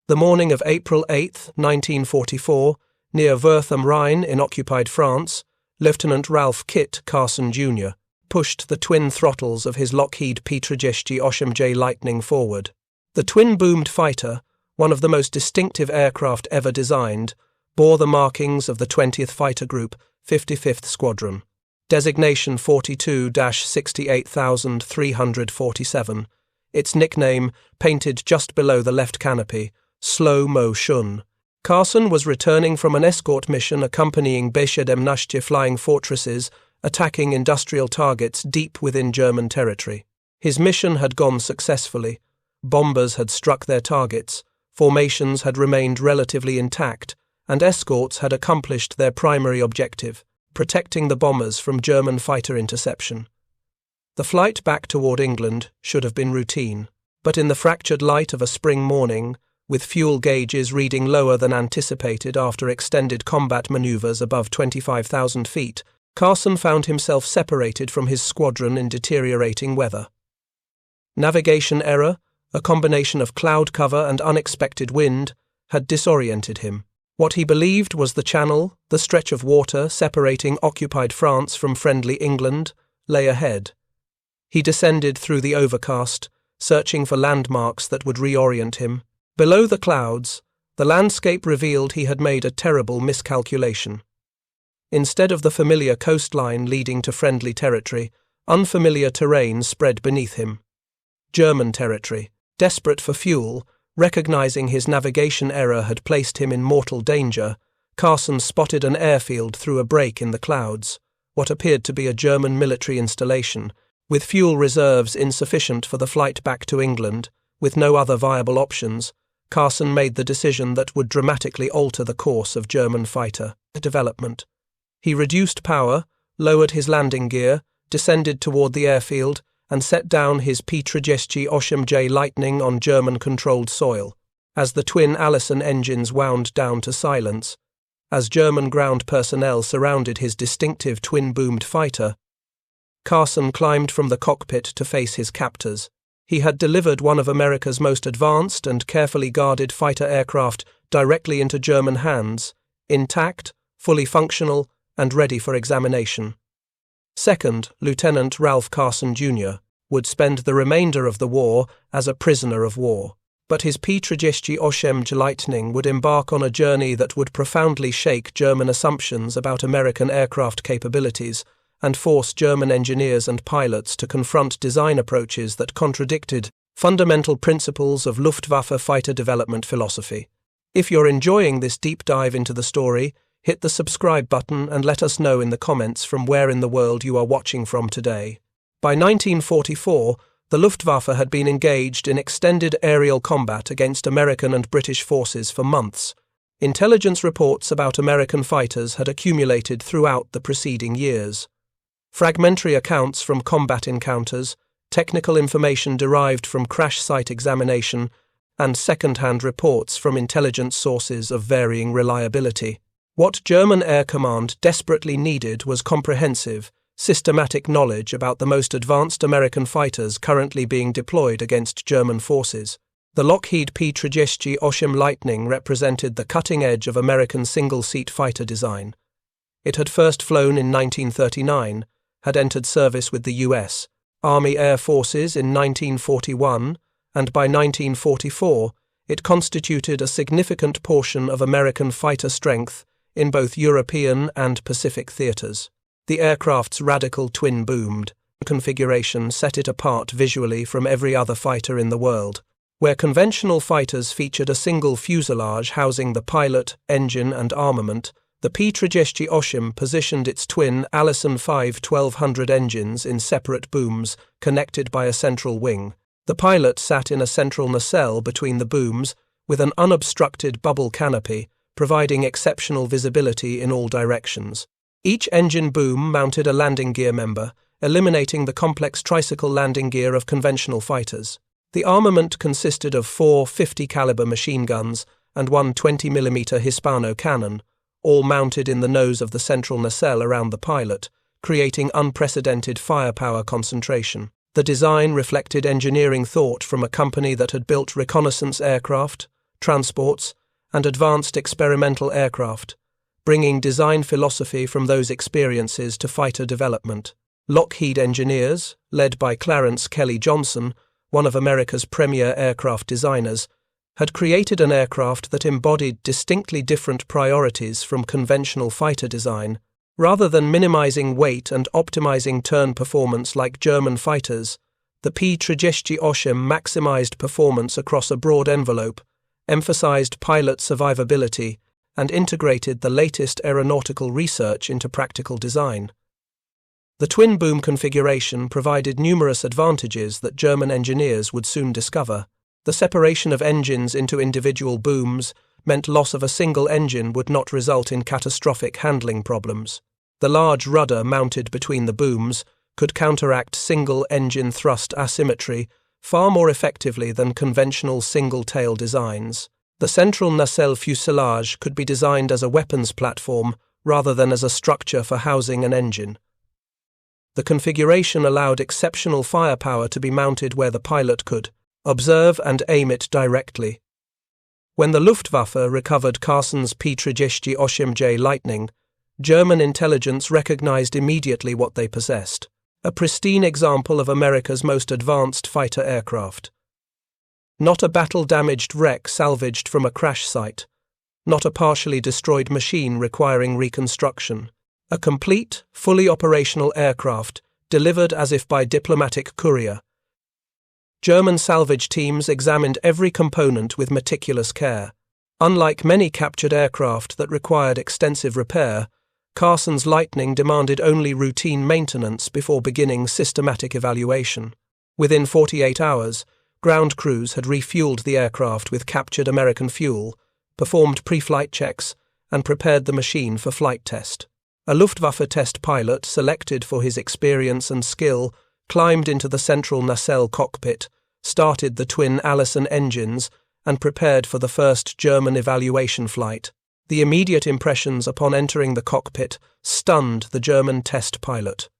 The morning of April 8, 1944, near Worth am Rhein in occupied France, Lieutenant Ralph Kit Carson Jr. pushed the twin throttles of his Lockheed P-38 Lightning forward. The twin-boomed fighter, one of the most distinctive aircraft ever designed, bore the markings of the 20th Fighter Group, 55th Squadron. Designation 42-68347. Its nickname, painted just below the left canopy, Slow Mo Shun. Carson was returning from an escort mission accompanying B-17 flying fortresses, attacking industrial targets deep within German territory. His mission had gone successfully. Bombers had struck their targets, formations had remained relatively intact, and escorts had accomplished their primary objective, protecting the bombers from German fighter interception. The flight back toward England should have been routine, but in the fractured light of a spring morning, with fuel gauges reading lower than anticipated after extended combat maneuvers above 25,000 feet, Carson found himself separated from his squadron in deteriorating weather. Navigation error, a combination of cloud cover and unexpected wind, had disoriented him. What he believed was the channel, the stretch of water separating occupied France from friendly England, lay ahead. He descended through the overcast, searching for landmarks that would reorient him. Below the clouds, the landscape revealed he had made a terrible miscalculation. Instead of the familiar coastline leading to friendly territory, unfamiliar terrain spread beneath him. German territory. Desperate for fuel, recognizing his navigation error had placed him in mortal danger, Carson spotted an airfield through a break in the clouds, what appeared to be a German military installation, with fuel reserves insufficient for the flight back to England. With no other viable options, Carson made the decision that would dramatically alter the course of German fighter development. He reduced power, lowered his landing gear, descended toward the airfield, and set down his P-38 Lightning on German-controlled soil. As the twin Allison engines wound down to silence, as German ground personnel surrounded his distinctive twin-boomed fighter, Carson climbed from the cockpit to face his captors. He had delivered one of America's most advanced and carefully guarded fighter aircraft directly into German hands, intact, fully functional, and ready for examination. Second, Lieutenant Ralph Carson Jr. would spend the remainder of the war as a prisoner of war. But his P-38 Lightning would embark on a journey that would profoundly shake German assumptions about American aircraft capabilities and force German engineers and pilots to confront design approaches that contradicted fundamental principles of Luftwaffe fighter development philosophy. If you're enjoying this deep dive into the story, hit the subscribe button and let us know in the comments from where in the world you are watching from today. By 1944, the Luftwaffe had been engaged in extended aerial combat against American and British forces for months. Intelligence reports about American fighters had accumulated throughout the preceding years. Fragmentary accounts from combat encounters, technical information derived from crash site examination, and second-hand reports from intelligence sources of varying reliability. What German Air Command desperately needed was comprehensive, systematic knowledge about the most advanced American fighters currently being deployed against German forces. The Lockheed P-38 Lightning represented the cutting edge of American single-seat fighter design. It had first flown in 1939, had entered service with the U.S. Army Air Forces in 1941, and by 1944 it constituted a significant portion of American fighter strength in both European and Pacific theaters. The aircraft's radical twin-boomed configuration set it apart visually from every other fighter in the world. Where conventional fighters featured a single fuselage housing the pilot, engine, and armament, the P-38 positioned its twin Allison 5 1200 engines in separate booms connected by a central wing. The pilot sat in a central nacelle between the booms with an unobstructed bubble canopy, providing exceptional visibility in all directions. Each engine boom mounted a landing gear member, eliminating the complex tricycle landing gear of conventional fighters. The armament consisted of 4 50-caliber machine guns and one 20mm Hispano cannon, all mounted in the nose of the central nacelle around the pilot, creating unprecedented firepower concentration. The design reflected engineering thought from a company that had built reconnaissance aircraft, transports, and advanced experimental aircraft, bringing design philosophy from those experiences to fighter development. Lockheed engineers, led by Clarence Kelly Johnson, one of America's premier aircraft designers, had created an aircraft that embodied distinctly different priorities from conventional fighter design. Rather than minimizing weight and optimizing turn performance like German fighters, the P-38 maximized performance across a broad envelope, emphasized pilot survivability, and integrated the latest aeronautical research into practical design. The twin-boom configuration provided numerous advantages that German engineers would soon discover. The separation of engines into individual booms meant loss of a single engine would not result in catastrophic handling problems. The large rudder mounted between the booms could counteract single-engine thrust asymmetry far more effectively than conventional single-tail designs. The central nacelle fuselage could be designed as a weapons platform rather than as a structure for housing an engine. The configuration allowed exceptional firepower to be mounted where the pilot could observe and aim it directly. When the Luftwaffe recovered Carson's P-38 Lightning, German intelligence recognized immediately what they possessed: a pristine example of America's most advanced fighter aircraft. Not a battle-damaged wreck salvaged from a crash site, not a partially destroyed machine requiring reconstruction. A complete, fully operational aircraft delivered as if by diplomatic courier. German salvage teams examined every component with meticulous care. Unlike many captured aircraft that required extensive repair, Carson's Lightning demanded only routine maintenance before beginning systematic evaluation. Within 48 hours, ground crews had refueled the aircraft with captured American fuel, performed pre-flight checks, and prepared the machine for flight test. A Luftwaffe test pilot, selected for his experience and skill, climbed into the central nacelle cockpit, started the twin Allison engines, and prepared for the first German evaluation flight. The immediate impressions upon entering the cockpit stunned the German test pilot.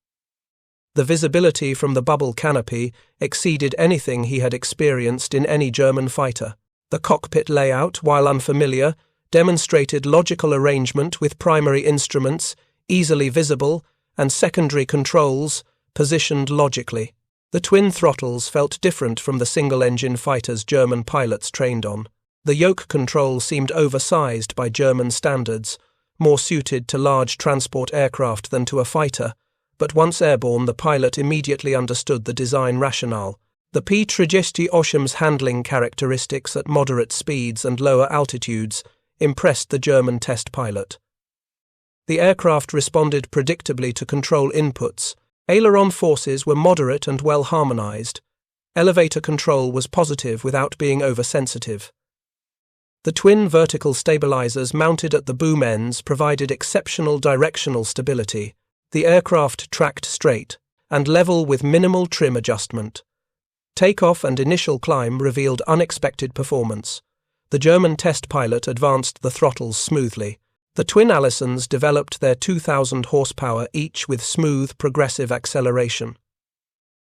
The visibility from the bubble canopy exceeded anything he had experienced in any German fighter. The cockpit layout, while unfamiliar, demonstrated logical arrangement with primary instruments, easily visible, and secondary controls, positioned logically. The twin throttles felt different from the single-engine fighters German pilots trained on. The yoke control seemed oversized by German standards, more suited to large transport aircraft than to a fighter, but once airborne the pilot immediately understood the design rationale. The P-38's handling characteristics at moderate speeds and lower altitudes impressed the German test pilot. The aircraft responded predictably to control inputs. Aileron forces were moderate and well harmonized. Elevator control was positive without being oversensitive. The twin vertical stabilizers mounted at the boom ends provided exceptional directional stability. The aircraft tracked straight and level with minimal trim adjustment. Takeoff and initial climb revealed unexpected performance. The German test pilot advanced the throttles smoothly. The twin Allisons developed their 2,000 horsepower each with smooth, progressive acceleration.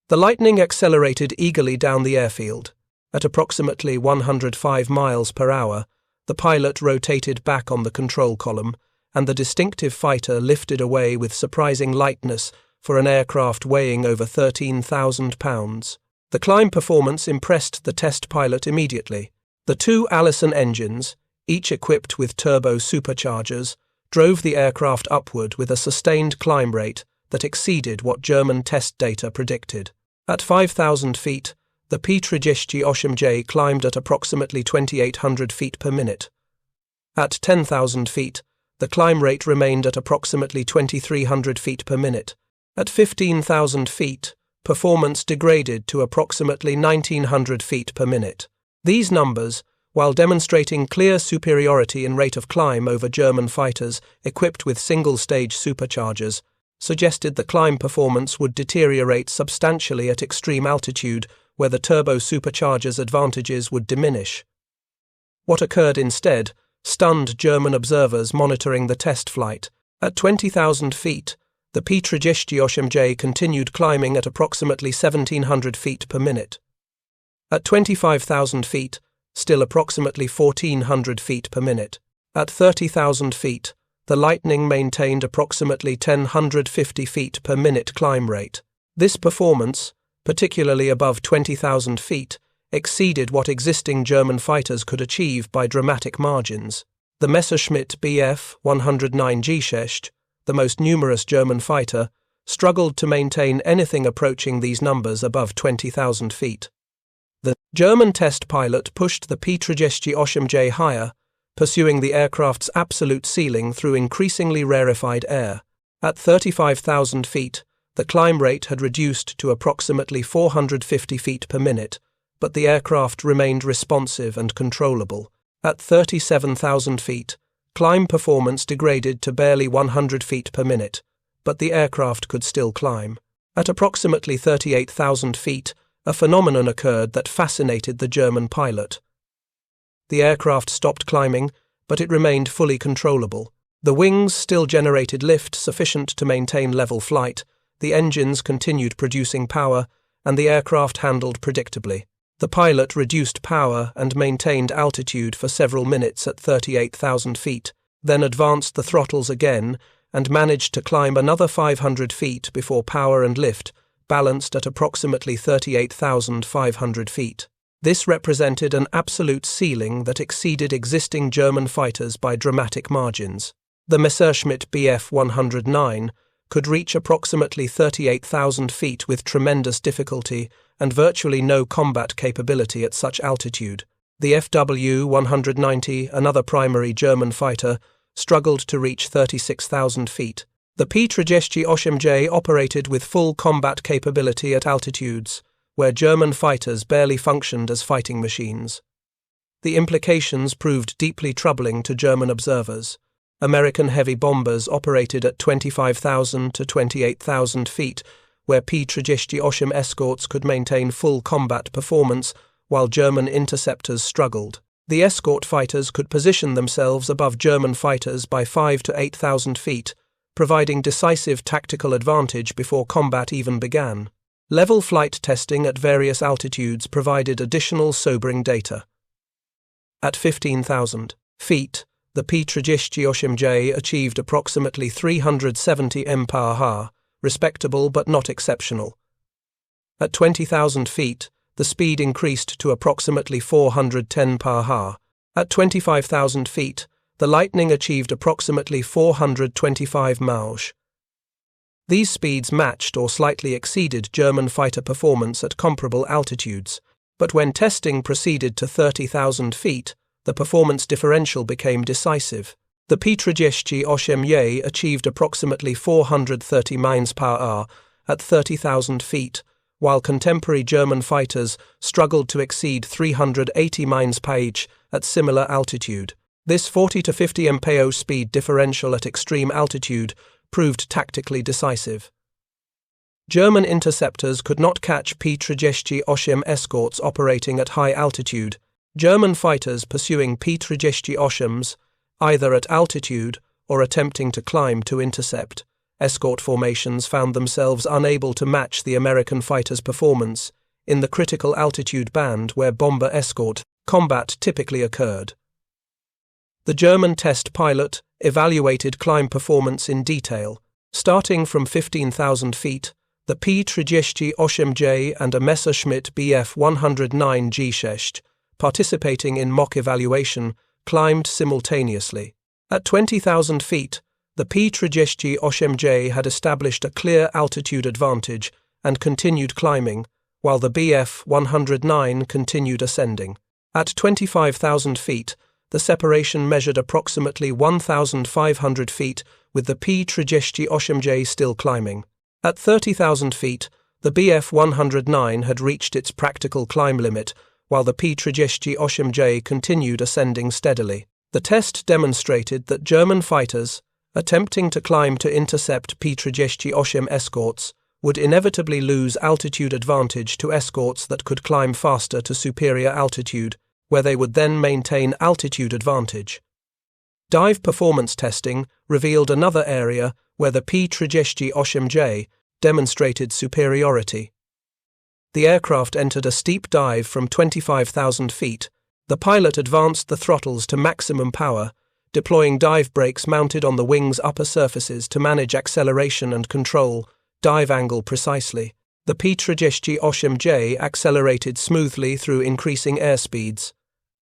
The Lightning accelerated eagerly down the airfield. At approximately 105 miles per hour, the pilot rotated back on the control column, and the distinctive fighter lifted away with surprising lightness for an aircraft weighing over 13,000 pounds. The climb performance impressed the test pilot immediately. The two Allison engines, each equipped with turbo-superchargers, drove the aircraft upward with a sustained climb rate that exceeded what German test data predicted. At 5,000 feet, the P-38 climbed at approximately 2,800 feet per minute. At 10,000 feet, the climb rate remained at approximately 2,300 feet per minute. At 15,000 feet, performance degraded to approximately 1,900 feet per minute. These numbers, while demonstrating clear superiority in rate of climb over German fighters equipped with single-stage superchargers, suggested the climb performance would deteriorate substantially at extreme altitude where the turbo-superchargers' advantages would diminish. What occurred instead stunned German observers monitoring the test flight. At 20,000 feet, the P-38 continued climbing at approximately 1,700 feet per minute. At 25,000 feet, still approximately 1,400 feet per minute. At 30,000 feet, the Lightning maintained approximately 1,050 feet per minute climb rate. This performance, particularly above 20,000 feet, exceeded what existing German fighters could achieve by dramatic margins. The Messerschmitt Bf 109G, the most numerous German fighter, struggled to maintain anything approaching these numbers above 20,000 feet. The German test pilot pushed the P-38 higher, pursuing the aircraft's absolute ceiling through increasingly rarefied air. At 35,000 feet, the climb rate had reduced to approximately 450 feet per minute, but the aircraft remained responsive and controllable. At 37,000 feet, climb performance degraded to barely 100 feet per minute, but the aircraft could still climb. At approximately 38,000 feet, a phenomenon occurred that fascinated the German pilot. The aircraft stopped climbing, but it remained fully controllable. The wings still generated lift sufficient to maintain level flight, the engines continued producing power, and the aircraft handled predictably. The pilot reduced power and maintained altitude for several minutes at 38,000 feet, then advanced the throttles again and managed to climb another 500 feet before power and lift balanced at approximately 38,500 feet. This represented an absolute ceiling that exceeded existing German fighters by dramatic margins. The Messerschmitt Bf 109 could reach approximately 38,000 feet with tremendous difficulty and virtually no combat capability at such altitude. The FW 190, another primary German fighter, struggled to reach 36,000 feet. The P-38 operated with full combat capability at altitudes where German fighters barely functioned as fighting machines. The implications proved deeply troubling to German observers. American heavy bombers operated at 25,000 to 28,000 feet, where P-38 escorts could maintain full combat performance while German interceptors struggled. The escort fighters could position themselves above German fighters by 5,000 to 8,000 feet, providing decisive tactical advantage before combat even began. Level flight testing at various altitudes provided additional sobering data. At 15,000 feet, the P-38 achieved approximately 370 mph, respectable but not exceptional. At 20,000 feet, the speed increased to approximately 410 mph. At 25,000 feet, the Lightning achieved approximately 425 mph. These speeds matched or slightly exceeded German fighter performance at comparable altitudes, but when testing proceeded to 30,000 feet, the performance differential became decisive. The P-38 achieved approximately 430 mph at 30,000 feet, while contemporary German fighters struggled to exceed 380 mph at similar altitude. This 40 to 50 mph speed differential at extreme altitude proved tactically decisive. German interceptors could not catch P-38 escorts operating at high altitude. German fighters pursuing P-38s, either at altitude or attempting to climb to intercept, escort formations found themselves unable to match the American fighters' performance in the critical altitude band where bomber escort combat typically occurred. The German test pilot evaluated climb performance in detail. Starting from 15,000 feet, the P-38 and a Messerschmitt Bf 109G, participating in mock evaluation, climbed simultaneously. At 20,000 feet, the P-38 had established a clear altitude advantage and continued climbing, while the Bf 109 continued ascending. At 25,000 feet, the separation measured approximately 1,500 feet, with the P-38 still climbing. At 30,000 feet, the Bf 109 had reached its practical climb limit, while the P-38 continued ascending steadily. The test demonstrated that German fighters, attempting to climb to intercept P-38 escorts, would inevitably lose altitude advantage to escorts that could climb faster to superior altitude, where they would then maintain altitude advantage. Dive performance testing revealed another area where the P-38 demonstrated superiority. The aircraft entered a steep dive from 25,000 feet, The pilot advanced the throttles to maximum power, deploying dive brakes mounted on the wing's upper surfaces to manage acceleration and control dive angle precisely. The P-38 accelerated smoothly through increasing airspeeds.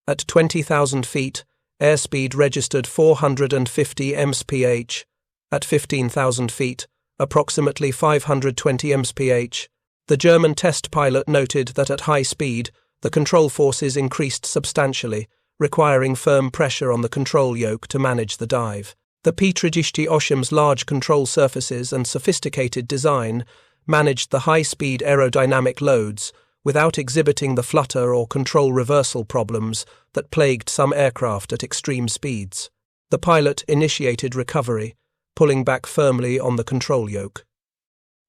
At 20,000 feet, airspeed registered 450 mph. At 15,000 feet, approximately 520 mph. The German test pilot noted that at high speed, the control forces increased substantially, requiring firm pressure on the control yoke to manage the dive. The P-38's large control surfaces and sophisticated design managed the high-speed aerodynamic loads without exhibiting the flutter or control reversal problems that plagued some aircraft at extreme speeds. The pilot initiated recovery, pulling back firmly on the control yoke.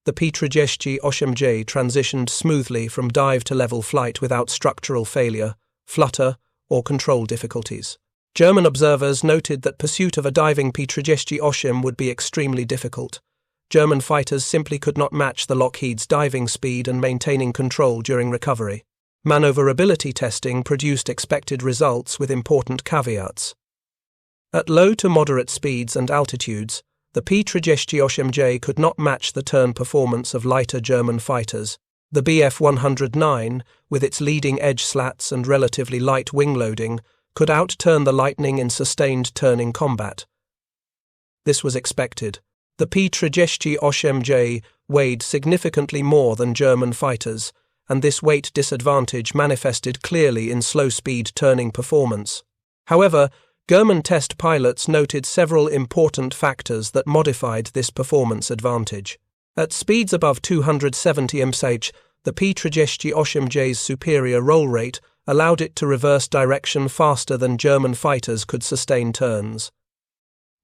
The P-38 transitioned smoothly from dive to level flight without structural failure, flutter, or control difficulties. German observers noted that pursuit of a diving P-38 would be extremely difficult. German fighters simply could not match the Lockheed's diving speed and maintaining control during recovery. Maneuverability testing produced expected results with important caveats. At low to moderate speeds and altitudes, the P-38 could not match the turn performance of lighter German fighters. The Bf-109, with its leading-edge slats and relatively light wing loading, could outturn the Lightning in sustained turning combat. This was expected. The P-38 weighed significantly more than German fighters, and this weight disadvantage manifested clearly in slow-speed turning performance. However, German test pilots noted several important factors that modified this performance advantage. At speeds above 270 mph, the P-38's superior roll rate allowed it to reverse direction faster than German fighters could sustain turns.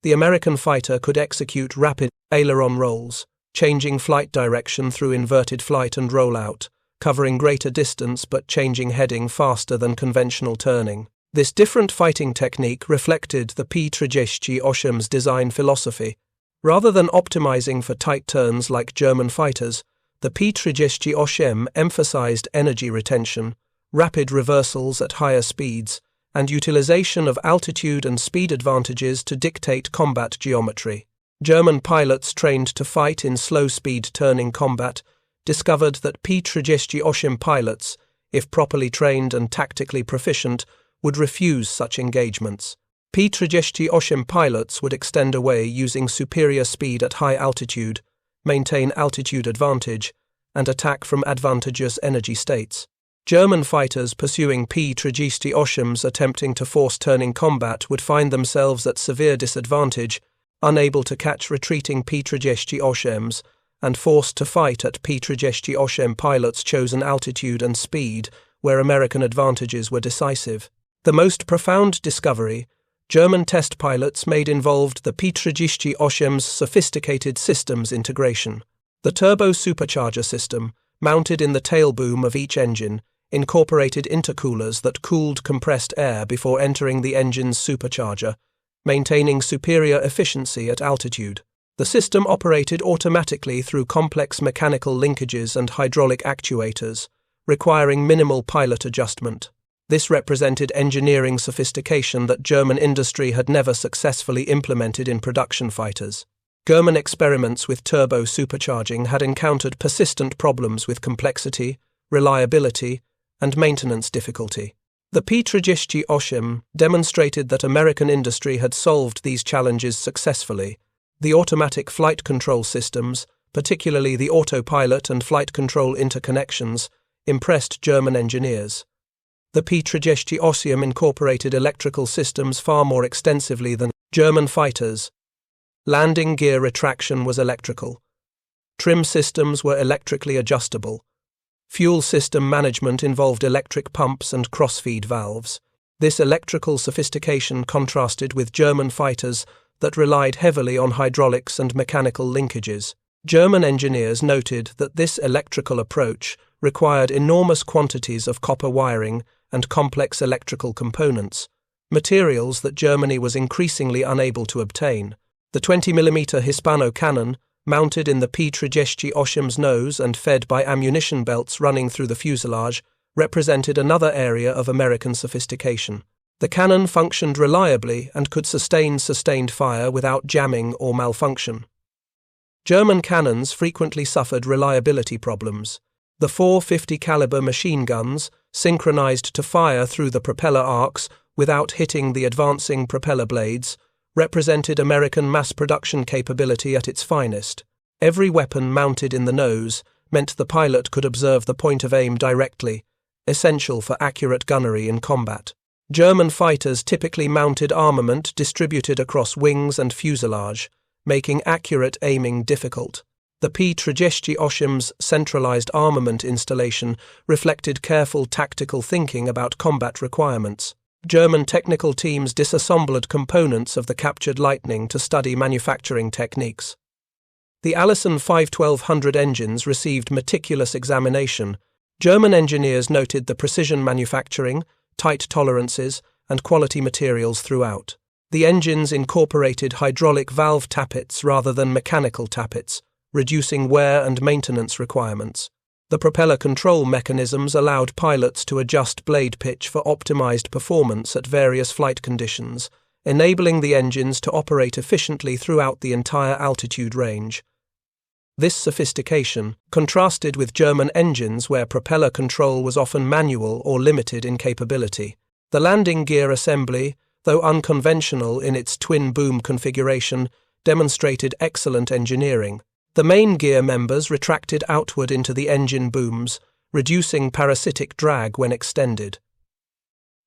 The American fighter could execute rapid aileron rolls, changing flight direction through inverted flight and rollout, covering greater distance but changing heading faster than conventional turning. This different fighting technique reflected the P-38's design philosophy. Rather than optimizing for tight turns like German fighters, the P-38 emphasized energy retention, rapid reversals at higher speeds, and utilization of altitude and speed advantages to dictate combat geometry. German pilots trained to fight in slow-speed turning combat discovered that P-38 pilots, if properly trained and tactically proficient, would refuse such engagements. P-38 pilots would extend away using superior speed at high altitude, maintain altitude advantage, and attack from advantageous energy states. German fighters pursuing P-38s attempting to force turning combat would find themselves at severe disadvantage, unable to catch retreating P-38s, and forced to fight at P-38 pilots' chosen altitude and speed, where American advantages were decisive. The most profound discovery German test pilots made involved the P-38's sophisticated systems integration. The turbo-supercharger system, mounted in the tail boom of each engine, incorporated intercoolers that cooled compressed air before entering the engine's supercharger, maintaining superior efficiency at altitude. The system operated automatically through complex mechanical linkages and hydraulic actuators, requiring minimal pilot adjustment. This represented engineering sophistication that German industry had never successfully implemented in production fighters. German experiments with turbo-supercharging had encountered persistent problems with complexity, reliability, and maintenance difficulty. The P-38 demonstrated that American industry had solved these challenges successfully. The automatic flight control systems, particularly the autopilot and flight control interconnections, impressed German engineers. The P-38 incorporated electrical systems far more extensively than German fighters. Landing gear retraction was electrical. Trim systems were electrically adjustable. Fuel system management involved electric pumps and cross-feed valves. This electrical sophistication contrasted with German fighters that relied heavily on hydraulics and mechanical linkages. German engineers noted that this electrical approach required enormous quantities of copper wiring and complex electrical components, materials that Germany was increasingly unable to obtain. The 20mm Hispano cannon, mounted in the P-38's nose and fed by ammunition belts running through the fuselage, represented another area of American sophistication. The cannon functioned reliably and could sustain sustained fire without jamming or malfunction. German cannons frequently suffered reliability problems. The 450 caliber machine guns, synchronized to fire through the propeller arcs without hitting the advancing propeller blades, represented American mass production capability at its finest. Every weapon mounted in the nose meant the pilot could observe the point of aim directly, essential for accurate gunnery in combat. German fighters typically mounted armament distributed across wings and fuselage, making accurate aiming difficult. The P-38's centralized armament installation reflected careful tactical thinking about combat requirements. German technical teams disassembled components of the captured Lightning to study manufacturing techniques. The Allison 51200 engines received meticulous examination. German engineers noted the precision manufacturing, tight tolerances, and quality materials throughout. The engines incorporated hydraulic valve tappets rather than mechanical tappets, reducing wear and maintenance requirements. The propeller control mechanisms allowed pilots to adjust blade pitch for optimized performance at various flight conditions, enabling the engines to operate efficiently throughout the entire altitude range. This sophistication contrasted with German engines where propeller control was often manual or limited in capability. The landing gear assembly, though unconventional in its twin-boom configuration, demonstrated excellent engineering. The main gear members retracted outward into the engine booms, reducing parasitic drag when extended.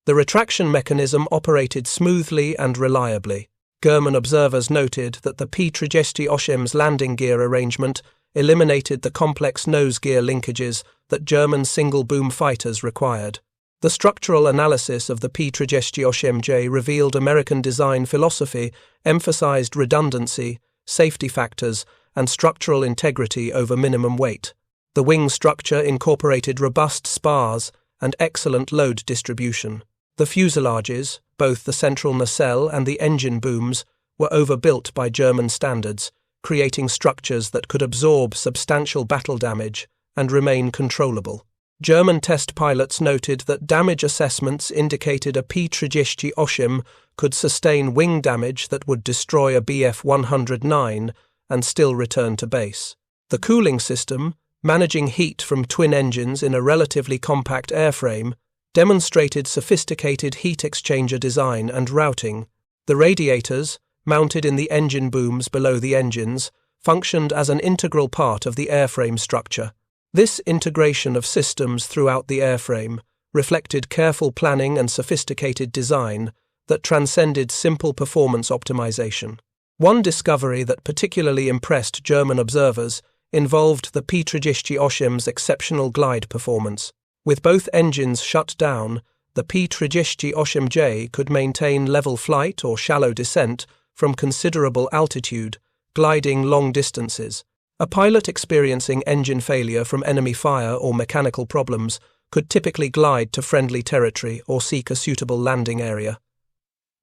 The retraction mechanism operated smoothly and reliably. German observers noted that the P-38's landing gear arrangement eliminated the complex nose gear linkages that German single-boom fighters required. The structural analysis of the P-38J revealed American design philosophy emphasized redundancy, safety factors, and structural integrity over minimum weight. The wing structure incorporated robust spars and excellent load distribution. The fuselages, both the central nacelle and the engine booms, were overbuilt by German standards, creating structures that could absorb substantial battle damage and remain controllable. German test pilots noted that damage assessments indicated a P-38 could sustain wing damage that would destroy a Bf-109 and still return to base. The cooling system, managing heat from twin engines in a relatively compact airframe, demonstrated sophisticated heat exchanger design and routing. The radiators, mounted in the engine booms below the engines, functioned as an integral part of the airframe structure. This integration of systems throughout the airframe reflected careful planning and sophisticated design that transcended simple performance optimization. One discovery that particularly impressed German observers involved the P-38's exceptional glide performance. With both engines shut down, the P-38J could maintain level flight or shallow descent from considerable altitude, gliding long distances. A pilot experiencing engine failure from enemy fire or mechanical problems could typically glide to friendly territory or seek a suitable landing area.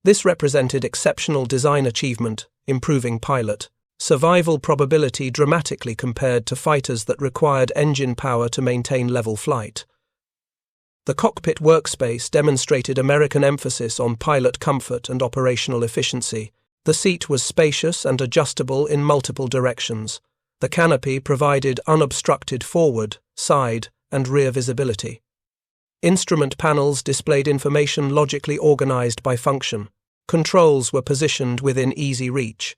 This represented exceptional design achievement, improving pilot survival probability dramatically compared to fighters that required engine power to maintain level flight. The cockpit workspace demonstrated American emphasis on pilot comfort and operational efficiency. The seat was spacious and adjustable in multiple directions. The canopy provided unobstructed forward, side, and rear visibility. Instrument panels displayed information logically organized by function. Controls were positioned within easy reach.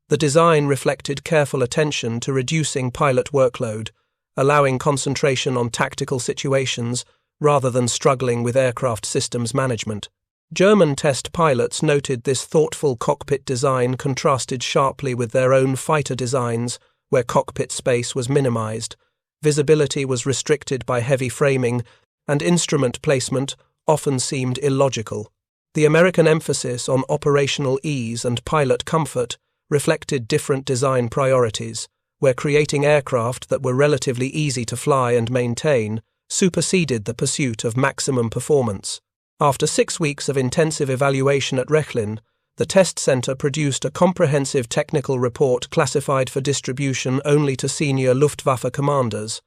The design reflected careful attention to reducing pilot workload, allowing concentration on tactical situations rather than struggling with aircraft systems management. German test pilots noted this thoughtful cockpit design contrasted sharply with their own fighter designs, where cockpit space was minimized, visibility was restricted by heavy framing, and instrument placement often seemed illogical. The American emphasis on operational ease and pilot comfort reflected different design priorities, where creating aircraft that were relatively easy to fly and maintain superseded the pursuit of maximum performance. After 6 weeks of intensive evaluation at Rechlin, the test center produced a comprehensive technical report classified for distribution only to senior Luftwaffe commanders.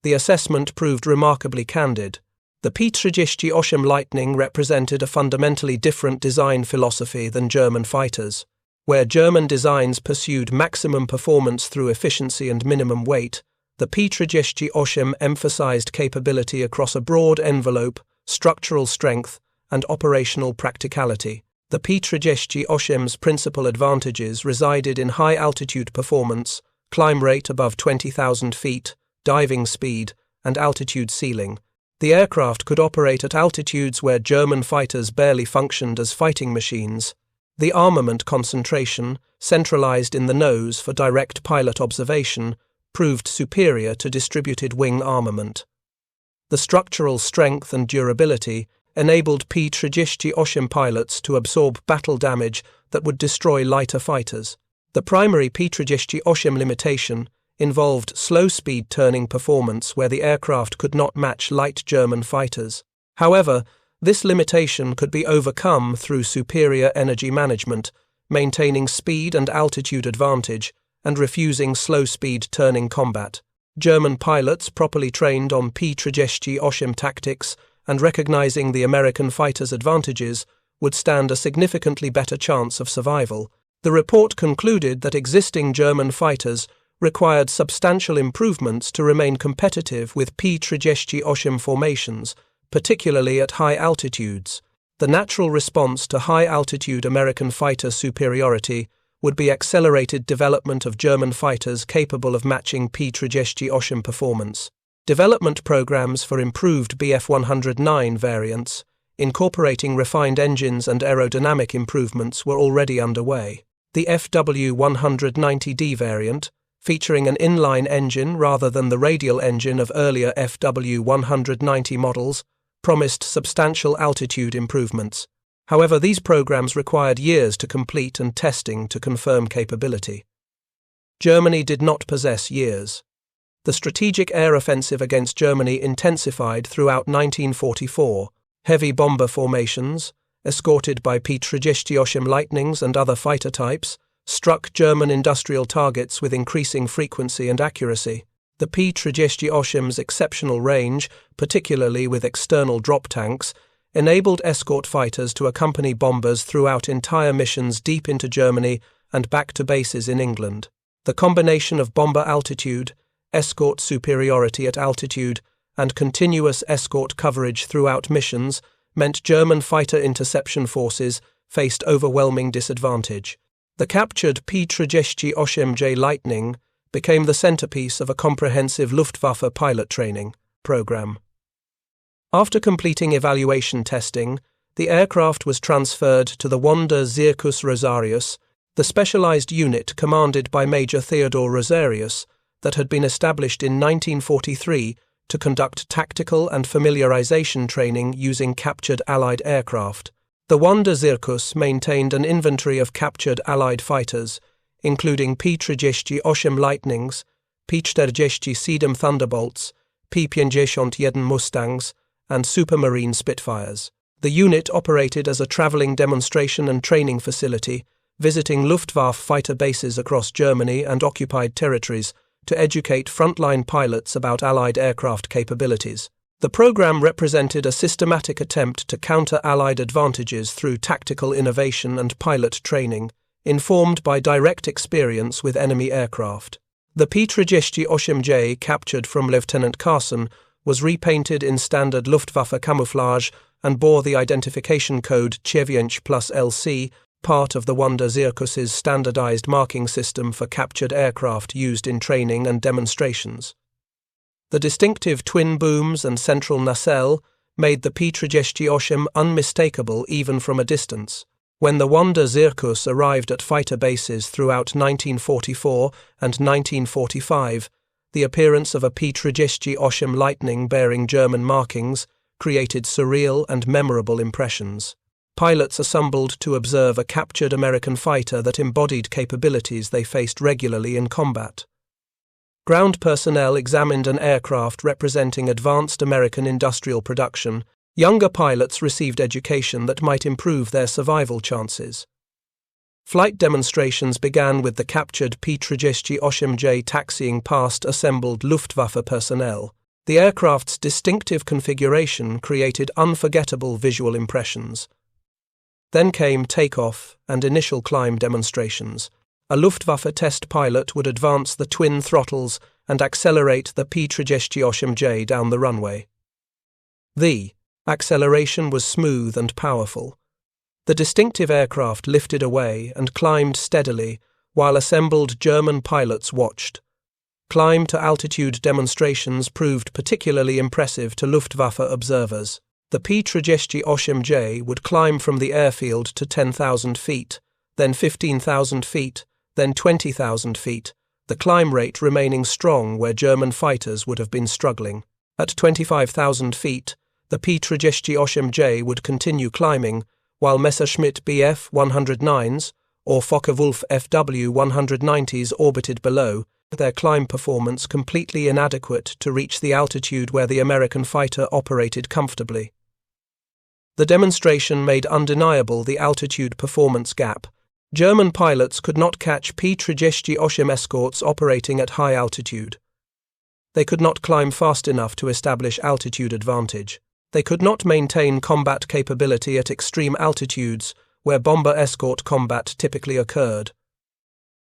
The assessment proved remarkably candid. The P-38 Lightning represented a fundamentally different design philosophy than German fighters. Where German designs pursued maximum performance through efficiency and minimum weight, the P-38 emphasized capability across a broad envelope, structural strength, and operational practicality. The P-38's principal advantages resided in high-altitude performance, climb rate above 20,000 feet, diving speed, and altitude ceiling. The aircraft could operate at altitudes where German fighters barely functioned as fighting machines. The armament concentration, centralized in the nose for direct pilot observation, proved superior to distributed wing armament. The structural strength and durability enabled P-38 pilots to absorb battle damage that would destroy lighter fighters. The primary P-38 limitation involved slow-speed turning performance where the aircraft could not match light German fighters. However, this limitation could be overcome through superior energy management, maintaining speed and altitude advantage, and refusing slow-speed turning combat. German pilots properly trained on P-38 tactics and recognizing the American fighters' advantages would stand a significantly better chance of survival. The report concluded that existing German fighters required substantial improvements to remain competitive with P-38 formations, particularly at high altitudes. The natural response to high-altitude American fighter superiority would be accelerated development of German fighters capable of matching P-38 performance. Development programs for improved Bf-109 variants, incorporating refined engines and aerodynamic improvements, were already underway. The FW-190D variant, featuring an inline engine rather than the radial engine of earlier FW-190 models, promised substantial altitude improvements. However, these programs required years to complete and testing to confirm capability. Germany did not possess years. The strategic air offensive against Germany intensified throughout 1944. Heavy bomber formations, escorted by P-38 Lightnings and other fighter types, struck German industrial targets with increasing frequency and accuracy. The P-38's exceptional range, particularly with external drop tanks, enabled escort fighters to accompany bombers throughout entire missions deep into Germany and back to bases in England. The combination of bomber altitude, escort superiority at altitude, and continuous escort coverage throughout missions meant German fighter interception forces faced overwhelming disadvantage. The captured P-38 Lightning became the centerpiece of a comprehensive Luftwaffe pilot training program. After completing evaluation testing, the aircraft was transferred to the Wanda Circus Rosarius, the specialized unit commanded by Major Theodor Rosarius that had been established in 1943 to conduct tactical and familiarization training using captured Allied aircraft. The Wanda Circus maintained an inventory of captured Allied fighters, including P-38 Lightnings, P-47 Thunderbolts, P-51 Mustangs, and Supermarine Spitfires. The unit operated as a traveling demonstration and training facility, visiting Luftwaffe fighter bases across Germany and occupied territories to educate frontline pilots about Allied aircraft capabilities. The program represented a systematic attempt to counter Allied advantages through tactical innovation and pilot training, informed by direct experience with enemy aircraft. The P-38J captured from Lieutenant Carson was repainted in standard Luftwaffe camouflage and bore the identification code 9+LC, part of the Wanda Circus's standardized marking system for captured aircraft used in training and demonstrations. The distinctive twin booms and central nacelle made the P-38 unmistakable even from a distance. When the Wanda Circus arrived at fighter bases throughout 1944 and 1945, the appearance of a P-38 Lightning bearing German markings created surreal and memorable impressions. Pilots assembled to observe a captured American fighter that embodied capabilities they faced regularly in combat. Ground personnel examined an aircraft representing advanced American industrial production. Younger pilots received education that might improve their survival chances. Flight demonstrations began with the captured P-38J taxiing past assembled Luftwaffe personnel. The aircraft's distinctive configuration created unforgettable visual impressions. Then came takeoff and initial climb demonstrations. A Luftwaffe test pilot would advance the twin throttles and accelerate the P-38J down the runway. The acceleration was smooth and powerful. The distinctive aircraft lifted away and climbed steadily while assembled German pilots watched. Climb to altitude demonstrations proved particularly impressive to Luftwaffe observers. The P-38J would climb from the airfield to 10,000 feet, then 15,000 feet, then 20,000 feet, the climb rate remaining strong where German fighters would have been struggling. At 25,000 feet, the P-38J would continue climbing, while Messerschmitt Bf 109s or Focke-Wulf FW 190s orbited below, their climb performance completely inadequate to reach the altitude where the American fighter operated comfortably. The demonstration made undeniable the altitude performance gap. German pilots could not catch P-38 escorts operating at high altitude. They could not climb fast enough to establish altitude advantage. They could not maintain combat capability at extreme altitudes where bomber escort combat typically occurred.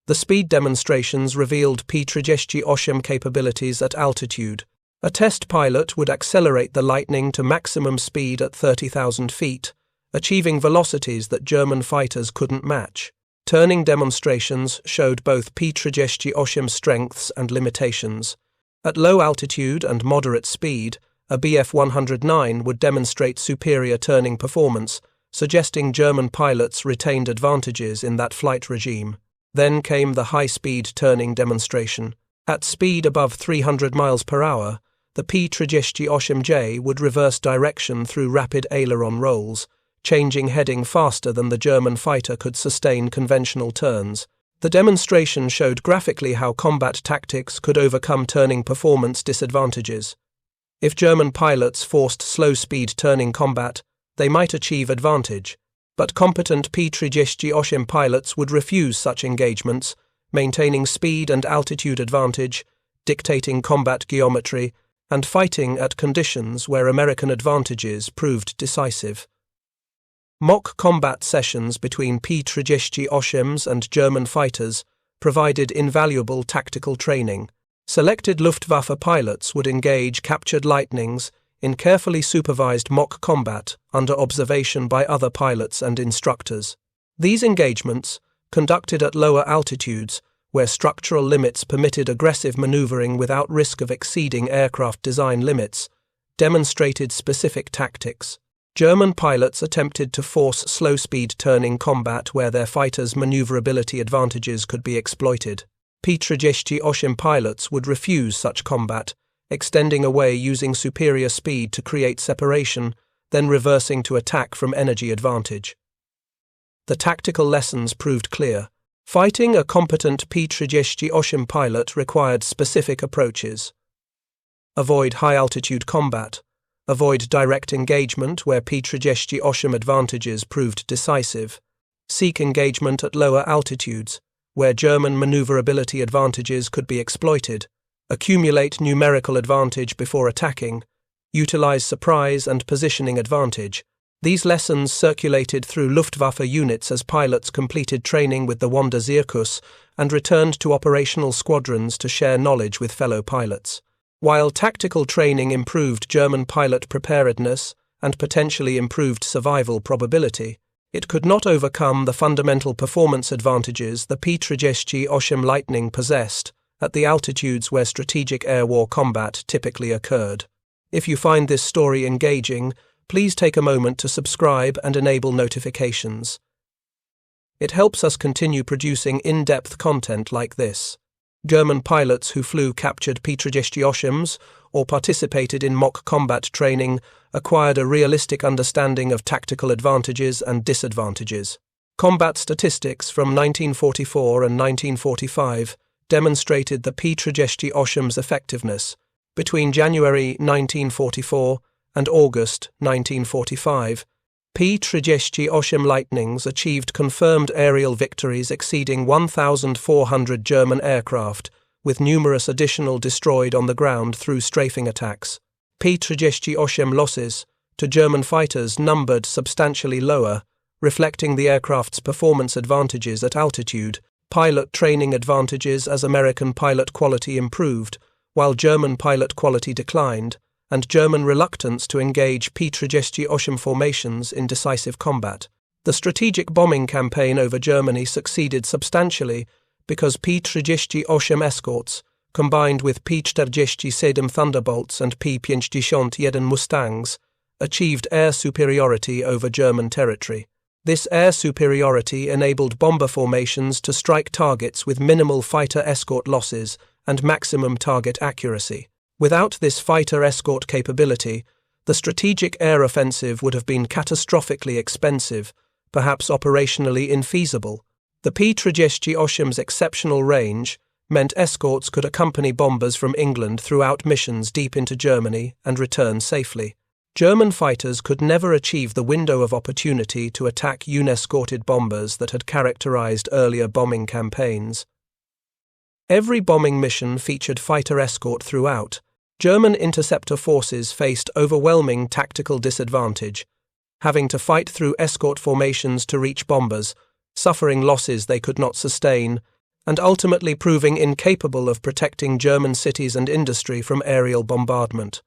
The speed demonstrations revealed P-38 capabilities at altitude. A test pilot would accelerate the Lightning to maximum speed at 30,000 feet, achieving velocities that German fighters couldn't match. Turning demonstrations showed both P-38 strengths and limitations. At low altitude and moderate speed, a Bf 109 would demonstrate superior turning performance, suggesting German pilots retained advantages in that flight regime. Then came the high-speed turning demonstration. At speed above 300 miles per hour, the P-38J would reverse direction through rapid aileron rolls, changing heading faster than the German fighter could sustain conventional turns. The demonstration showed graphically how combat tactics could overcome turning performance disadvantages. If German pilots forced slow-speed turning combat, they might achieve advantage, but competent P-38 pilots would refuse such engagements, maintaining speed and altitude advantage, dictating combat geometry, and fighting at conditions where American advantages proved decisive. Mock combat sessions between P-38s and German fighters provided invaluable tactical training. Selected Luftwaffe pilots would engage captured Lightnings in carefully supervised mock combat under observation by other pilots and instructors. These engagements, conducted at lower altitudes, where structural limits permitted aggressive maneuvering without risk of exceeding aircraft design limits, demonstrated specific tactics. German pilots attempted to force slow-speed turning combat where their fighters' maneuverability advantages could be exploited. P-38 pilots would refuse such combat, extending away using superior speed to create separation, then reversing to attack from energy advantage. The tactical lessons proved clear. Fighting a competent P-38 pilot required specific approaches. Avoid high-altitude combat. Avoid direct engagement where P-38 advantages proved decisive. Seek engagement at lower altitudes, where German maneuverability advantages could be exploited. Accumulate numerical advantage before attacking. Utilize surprise and positioning advantage. These lessons circulated through Luftwaffe units as pilots completed training with the Wanderzirkus and returned to operational squadrons to share knowledge with fellow pilots. While tactical training improved German pilot preparedness and potentially improved survival probability, it could not overcome the fundamental performance advantages the P-38 Lightning possessed at the altitudes where strategic air war combat typically occurred. If you find this story engaging, please take a moment to subscribe and enable notifications. It helps us continue producing in-depth content like this. German pilots who flew captured P-38s or participated in mock combat training acquired a realistic understanding of tactical advantages and disadvantages. Combat statistics from 1944 and 1945 demonstrated the P-38's effectiveness. Between January 1944 and August 1945, P-38 Lightnings achieved confirmed aerial victories exceeding 1,400 German aircraft, with numerous additional destroyed on the ground through strafing attacks. P-38 losses to German fighters numbered substantially lower, reflecting the aircraft's performance advantages at altitude, pilot training advantages as American pilot quality improved, while German pilot quality declined, and German reluctance to engage P-38 formations in decisive combat. The strategic bombing campaign over Germany succeeded substantially because P-38 escorts, combined with P-47 Thunderbolts and P-51 Mustangs, achieved air superiority over German territory. This air superiority enabled bomber formations to strike targets with minimal fighter escort losses and maximum target accuracy. Without this fighter escort capability, the strategic air offensive would have been catastrophically expensive, perhaps operationally infeasible. The P-38's exceptional range meant escorts could accompany bombers from England throughout missions deep into Germany and return safely. German fighters could never achieve the window of opportunity to attack unescorted bombers that had characterized earlier bombing campaigns. Every bombing mission featured fighter escort throughout. German interceptor forces faced overwhelming tactical disadvantage, having to fight through escort formations to reach bombers, suffering losses they could not sustain, and ultimately proving incapable of protecting German cities and industry from aerial bombardment.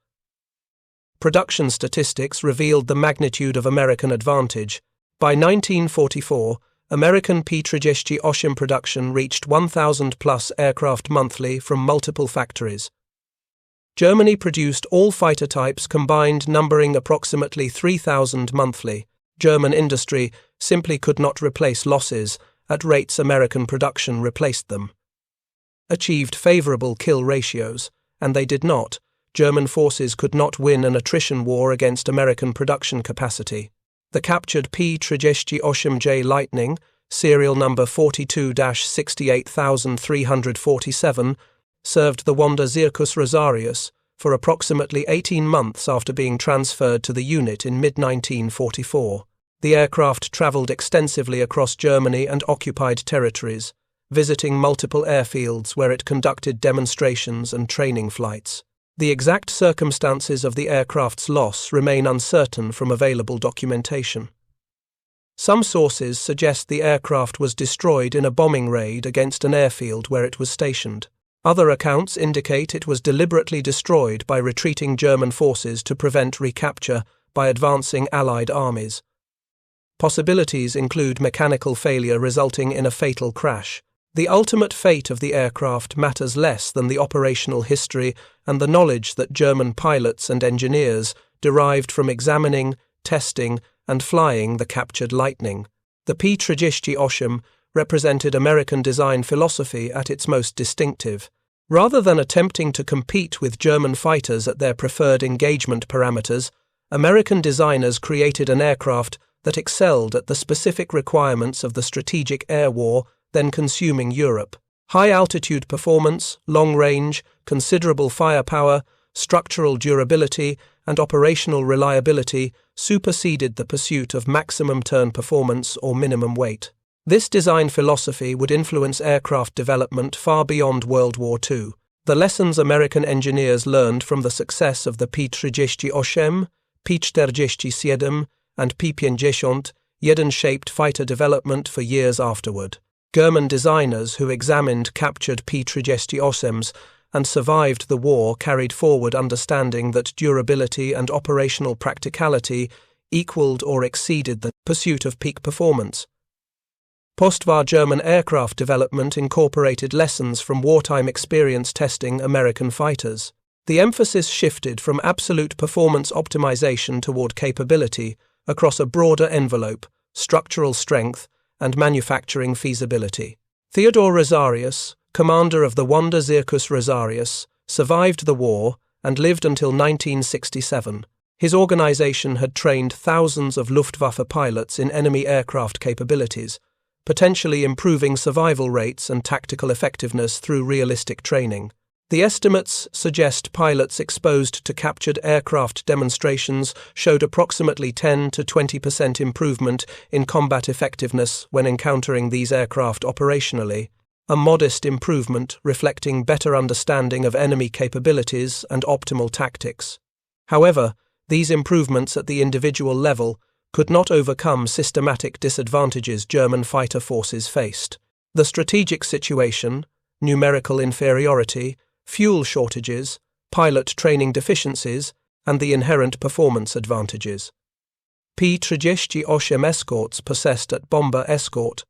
Production statistics revealed the magnitude of American advantage. By 1944, American P-38 production reached 1,000-plus aircraft monthly from multiple factories. Germany produced all fighter types combined, numbering approximately 3,000 monthly. German industry simply could not replace losses at rates American production replaced them. Achieved favorable kill ratios, and they did not. German forces could not win an attrition war against American production capacity. The captured P-38 Lightning, serial number 42-68347, served the Wanda Zirkus Rosarius for approximately 18 months after being transferred to the unit in mid-1944. The aircraft traveled extensively across Germany and occupied territories, visiting multiple airfields where it conducted demonstrations and training flights. The exact circumstances of the aircraft's loss remain uncertain from available documentation. Some sources suggest the aircraft was destroyed in a bombing raid against an airfield where it was stationed. Other accounts indicate it was deliberately destroyed by retreating German forces to prevent recapture by advancing Allied armies. Possibilities include mechanical failure resulting in a fatal crash. The ultimate fate of the aircraft matters less than the operational history and the knowledge that German pilots and engineers derived from examining, testing, and flying the captured Lightning. The P-38 represented American design philosophy at its most distinctive. Rather than attempting to compete with German fighters at their preferred engagement parameters, American designers created an aircraft that excelled at the specific requirements of the strategic air war then consuming Europe. High-altitude performance, long range, considerable firepower, structural durability, and operational reliability superseded the pursuit of maximum turn performance or minimum weight. This design philosophy would influence aircraft development far beyond World War II. The lessons American engineers learned from the success of the P-38, P-47, and P-51 shaped fighter development for years afterward. German designers who examined captured P-38s and survived the war carried forward understanding that durability and operational practicality equaled or exceeded the pursuit of peak performance. Post-war German aircraft development incorporated lessons from wartime experience testing American fighters. The emphasis shifted from absolute performance optimization toward capability across a broader envelope, structural strength, and manufacturing feasibility. Theodor Rosarius, commander of the Wanda Zirkus Rosarius, survived the war and lived until 1967. His organization had trained thousands of Luftwaffe pilots in enemy aircraft capabilities, potentially improving survival rates and tactical effectiveness through realistic training. The estimates suggest pilots exposed to captured aircraft demonstrations showed approximately 10 to 20% improvement in combat effectiveness when encountering these aircraft operationally. a modest improvement reflecting better understanding of enemy capabilities and optimal tactics. However, these improvements at the individual level could not overcome systematic disadvantages German fighter forces faced. The strategic situation, numerical inferiority, fuel shortages, pilot training deficiencies, and the inherent performance advantages. P-38 escorts possessed at bomber escort.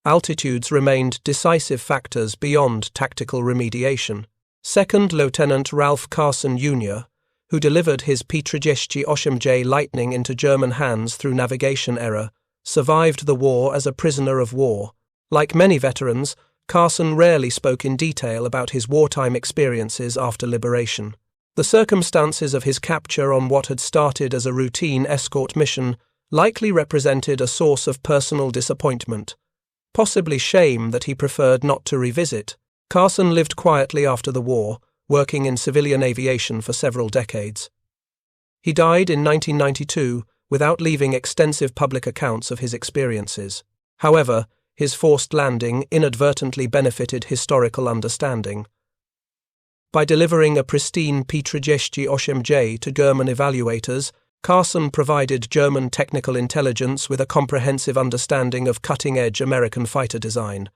Altitudes remained decisive factors beyond tactical remediation. Second Lieutenant Ralph Carson Jr., who delivered his P-38 Lightning into German hands through navigation error, survived the war as a prisoner of war. Like many veterans, Carson rarely spoke in detail about his wartime experiences after liberation. The circumstances of his capture on what had started as a routine escort mission likely represented a source of personal disappointment, possibly shame that he preferred not to revisit. Carson lived quietly after the war, working in civilian aviation for several decades. He died in 1992 without leaving extensive public accounts of his experiences. However, his forced landing inadvertently benefited historical understanding. By delivering a pristine P-38 to German evaluators, Carson provided German technical intelligence with a comprehensive understanding of cutting-edge American fighter design.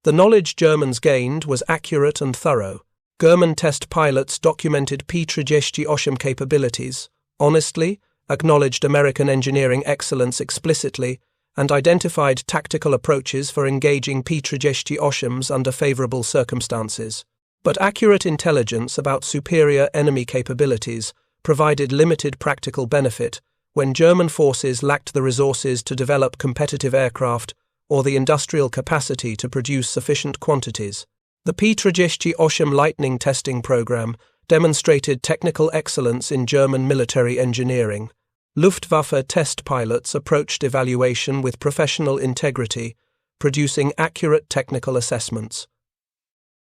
The knowledge Germans gained was accurate and thorough. German test pilots documented P-38 capabilities, honestly, acknowledged American engineering excellence explicitly, and identified tactical approaches for engaging P-38s under favorable circumstances. But accurate intelligence about superior enemy capabilities provided limited practical benefit when German forces lacked the resources to develop competitive aircraft or the industrial capacity to produce sufficient quantities. The P-38 Lightning testing program demonstrated technical excellence in German military engineering. Luftwaffe test pilots approached evaluation with professional integrity, producing accurate technical assessments.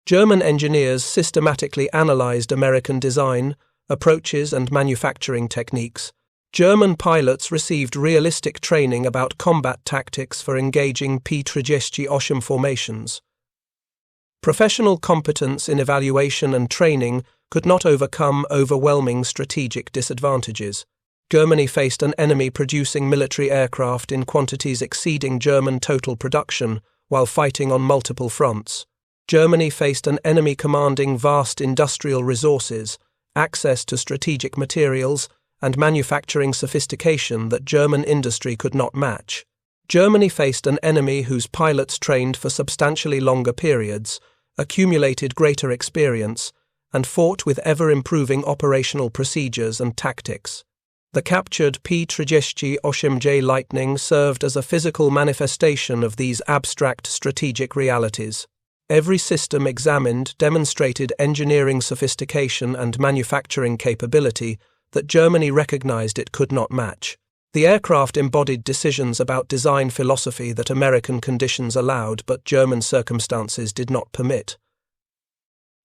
German engineers systematically analyzed American design, approaches, and manufacturing techniques. German pilots received realistic training about combat tactics for engaging P-38 formations. Professional competence in evaluation and training could not overcome overwhelming strategic disadvantages. Germany faced an enemy producing military aircraft in quantities exceeding German total production while fighting on multiple fronts. Germany faced an enemy commanding vast industrial resources, access to strategic materials, and manufacturing sophistication that German industry could not match. Germany faced an enemy whose pilots trained for substantially longer periods, accumulated greater experience, and fought with ever-improving operational procedures and tactics. The captured P-38 Lightning served as a physical manifestation of these abstract strategic realities. Every system examined demonstrated engineering sophistication and manufacturing capability that Germany recognized it could not match. The aircraft embodied decisions about design philosophy that American conditions allowed but German circumstances did not permit.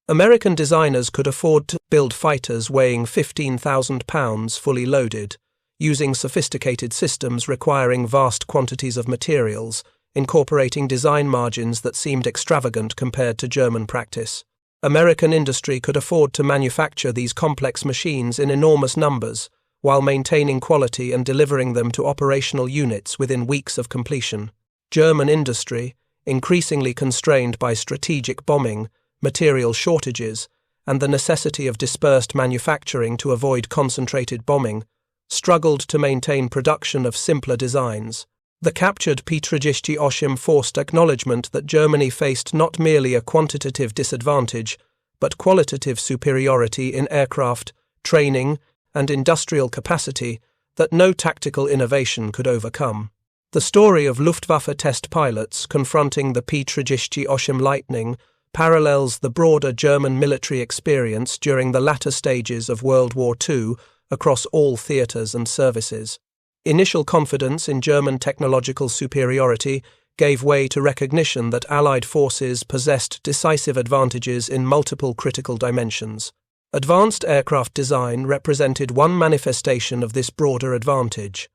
American designers could afford to build fighters weighing 15,000 pounds fully loaded, using sophisticated systems requiring vast quantities of materials, incorporating design margins that seemed extravagant compared to German practice. American industry could afford to manufacture these complex machines in enormous numbers, while maintaining quality and delivering them to operational units within weeks of completion. German industry, increasingly constrained by strategic bombing, material shortages, and the necessity of dispersed manufacturing to avoid concentrated bombing, struggled to maintain production of simpler designs. The captured P-38 forced acknowledgement that Germany faced not merely a quantitative disadvantage, but qualitative superiority in aircraft, training, and industrial capacity that no tactical innovation could overcome. The story of Luftwaffe test pilots confronting the P-38 Lightning parallels the broader German military experience during the latter stages of World War II across all theatres and services. Initial confidence in German technological superiority gave way to recognition that Allied forces possessed decisive advantages in multiple critical dimensions. Advanced aircraft design represented one manifestation of this broader advantage.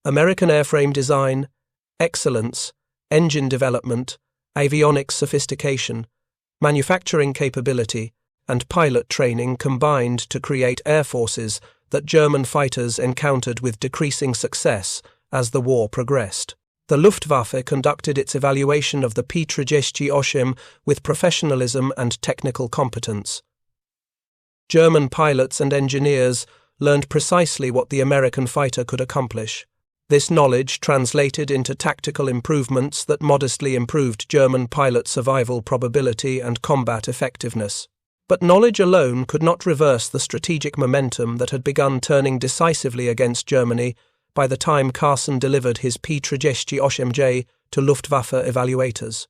American airframe design, excellence, engine development, Avionics sophistication, manufacturing capability, and pilot training combined to create air forces that German fighters encountered with decreasing success as the war progressed. The Luftwaffe conducted its evaluation of the P-38 with professionalism and technical competence. German pilots and engineers learned precisely what the American fighter could accomplish. This knowledge translated into tactical improvements that modestly improved German pilot survival probability and combat effectiveness. But knowledge alone could not reverse the strategic momentum that had begun turning decisively against Germany by the time Carson delivered his P-38J to Luftwaffe evaluators.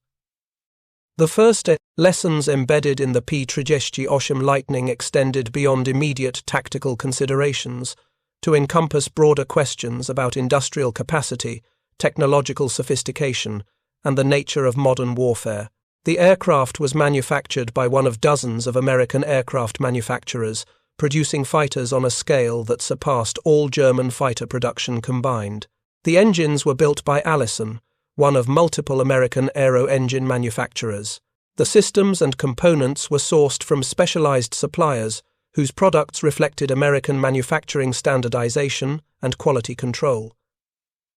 The first lessons embedded in the P-38 Lightning extended beyond immediate tactical considerations to encompass broader questions about industrial capacity, technological sophistication, and the nature of modern warfare. The aircraft was manufactured by one of dozens of American aircraft manufacturers, producing fighters on a scale that surpassed all German fighter production combined. The engines were built by Allison, one of multiple American aero-engine manufacturers. The systems and components were sourced from specialized suppliers whose products reflected American manufacturing standardization and quality control.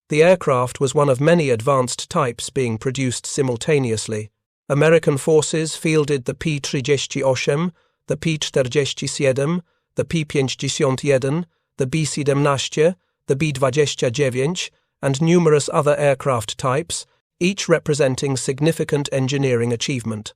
The aircraft was one of many advanced types being produced simultaneously. American forces fielded the P-38, the P-47, the P-51, the B-17, the B-29, and numerous other aircraft types, each representing significant engineering achievement.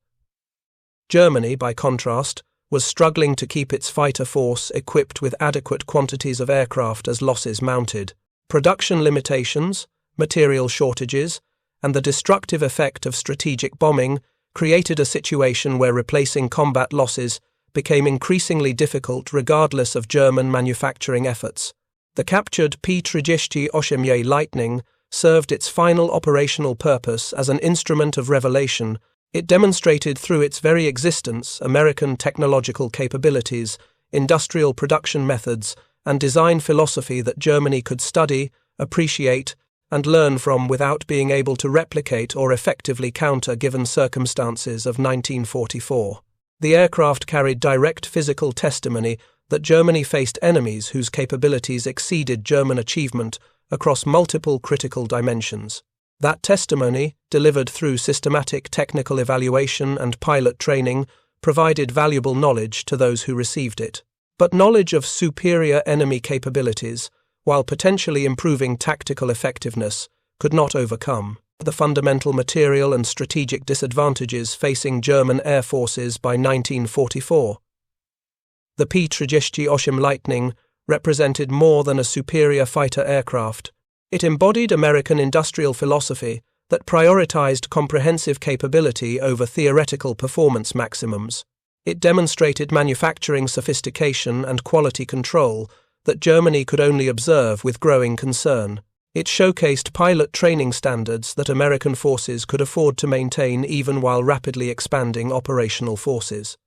Germany, by contrast, was struggling to keep its fighter force equipped with adequate quantities of aircraft as losses mounted. Production limitations, material shortages, and the destructive effect of strategic bombing created a situation where replacing combat losses became increasingly difficult regardless of German manufacturing efforts. The captured P-38 Lightning served its final operational purpose as an instrument of revelation. It demonstrated through its very existence American technological capabilities, industrial production methods, and design philosophy that Germany could study, appreciate, and learn from without being able to replicate or effectively counter given circumstances of 1944. The aircraft carried direct physical testimony that Germany faced enemies whose capabilities exceeded German achievement across multiple critical dimensions. That testimony, delivered through systematic technical evaluation and pilot training, provided valuable knowledge to those who received it. But knowledge of superior enemy capabilities, while potentially improving tactical effectiveness, could not overcome the fundamental material and strategic disadvantages facing German air forces by 1944. The P-38 Lightning represented more than a superior fighter aircraft. It embodied American industrial philosophy that prioritized comprehensive capability over theoretical performance maximums. It demonstrated manufacturing sophistication and quality control that Germany could only observe with growing concern. It showcased pilot training standards that American forces could afford to maintain even while rapidly expanding operational forces.